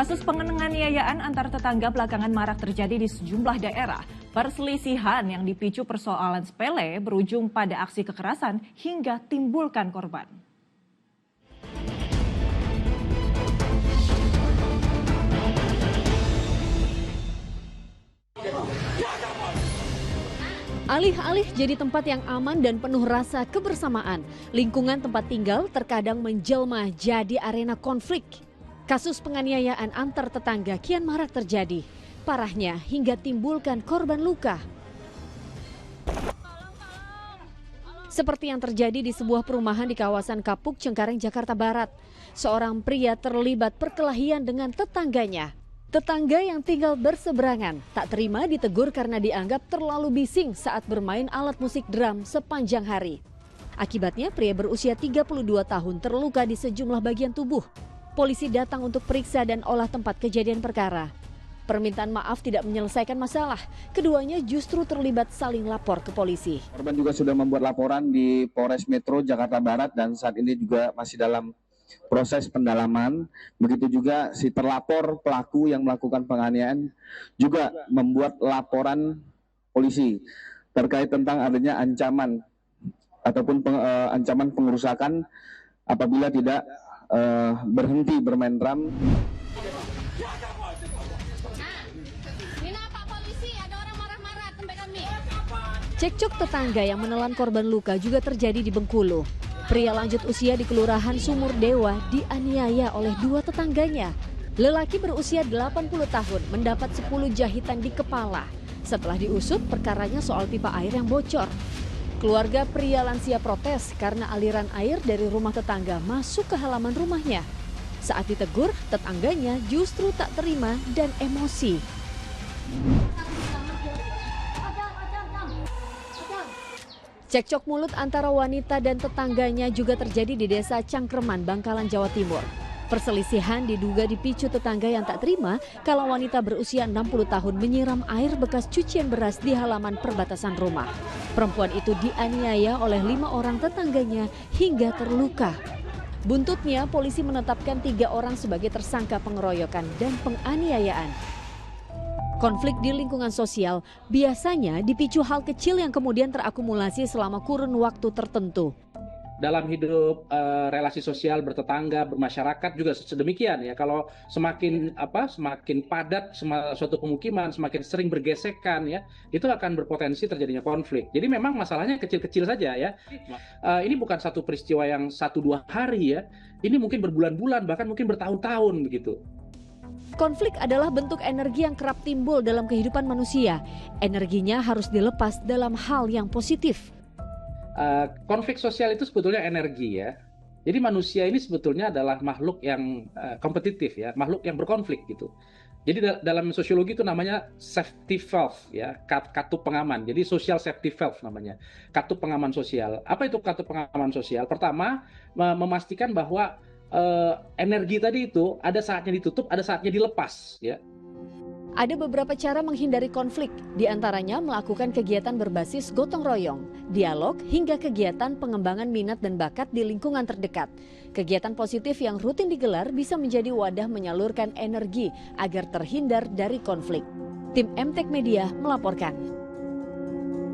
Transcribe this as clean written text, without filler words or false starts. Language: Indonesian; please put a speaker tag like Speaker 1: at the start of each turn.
Speaker 1: Kasus penganiayaan antar tetangga belakangan marak terjadi di sejumlah daerah. Perselisihan yang dipicu persoalan sepele berujung pada aksi kekerasan hingga timbulkan korban.
Speaker 2: Alih-alih jadi tempat yang aman dan penuh rasa kebersamaan, lingkungan tempat tinggal terkadang menjelma jadi arena konflik. Kasus penganiayaan antar tetangga kian marak terjadi. Parahnya hingga timbulkan korban luka. Seperti yang terjadi di sebuah perumahan di kawasan Kapuk, Cengkareng, Jakarta Barat. Seorang pria terlibat perkelahian dengan tetangganya. Tetangga yang tinggal berseberangan tak terima ditegur karena dianggap terlalu bising saat bermain alat musik drum sepanjang hari. Akibatnya pria berusia 32 tahun terluka di sejumlah bagian tubuh. Polisi datang untuk periksa dan olah tempat kejadian perkara. Permintaan maaf tidak menyelesaikan masalah. Keduanya justru terlibat saling lapor ke polisi.
Speaker 3: Korban juga sudah membuat laporan di Polres Metro Jakarta Barat dan saat ini juga masih dalam proses pendalaman. Begitu juga si terlapor pelaku yang melakukan penganiayaan juga membuat laporan polisi terkait tentang adanya ancaman ataupun ancaman pengerusakan apabila tidak berhenti bermain drum.
Speaker 2: Cekcok tetangga yang menelan korban luka juga terjadi di Bengkulu. Pria lanjut usia di Kelurahan Sumur Dewa dianiaya oleh dua tetangganya. Lelaki berusia 80 tahun mendapat 10 jahitan di kepala. Setelah diusut, perkaranya soal pipa air yang bocor. Keluarga pria lansia protes karena aliran air dari rumah tetangga masuk ke halaman rumahnya. Saat ditegur, tetangganya justru tak terima dan emosi. Cekcok mulut antara wanita dan tetangganya juga terjadi di Desa Cangkreman, Bangkalan, Jawa Timur. Perselisihan diduga dipicu tetangga yang tak terima kalau wanita berusia 60 tahun menyiram air bekas cucian beras di halaman perbatasan rumah. Perempuan itu dianiaya oleh 5 orang tetangganya hingga terluka. Buntutnya, polisi menetapkan 3 orang sebagai tersangka pengeroyokan dan penganiayaan. Konflik di lingkungan sosial biasanya dipicu hal kecil yang kemudian terakumulasi selama kurun waktu tertentu.
Speaker 4: Dalam hidup relasi sosial bertetangga, bermasyarakat juga sedemikian ya. Kalau semakin padat suatu pemukiman, semakin sering bergesekan ya, itu akan berpotensi terjadinya konflik. Jadi memang masalahnya kecil-kecil saja ya. Ini bukan satu peristiwa yang 1-2 hari ya. Ini mungkin berbulan-bulan, bahkan mungkin bertahun-tahun begitu.
Speaker 2: Konflik adalah bentuk energi yang kerap timbul dalam kehidupan manusia. Energinya harus dilepas dalam hal yang positif.
Speaker 4: Konflik sosial itu sebetulnya energi ya. Jadi manusia ini sebetulnya adalah makhluk yang kompetitif ya, makhluk yang berkonflik gitu. Jadi dalam sosiologi itu namanya safety valve ya, katup pengaman. Jadi social safety valve namanya, katup pengaman sosial. Apa itu katup pengaman sosial? Pertama, memastikan bahwa energi tadi itu ada saatnya ditutup, ada saatnya dilepas ya.
Speaker 2: Ada beberapa cara menghindari konflik, diantaranya melakukan kegiatan berbasis gotong royong, dialog, hingga kegiatan pengembangan minat dan bakat di lingkungan terdekat. Kegiatan positif yang rutin digelar bisa menjadi wadah menyalurkan energi agar terhindar dari konflik. Tim MTech Media melaporkan.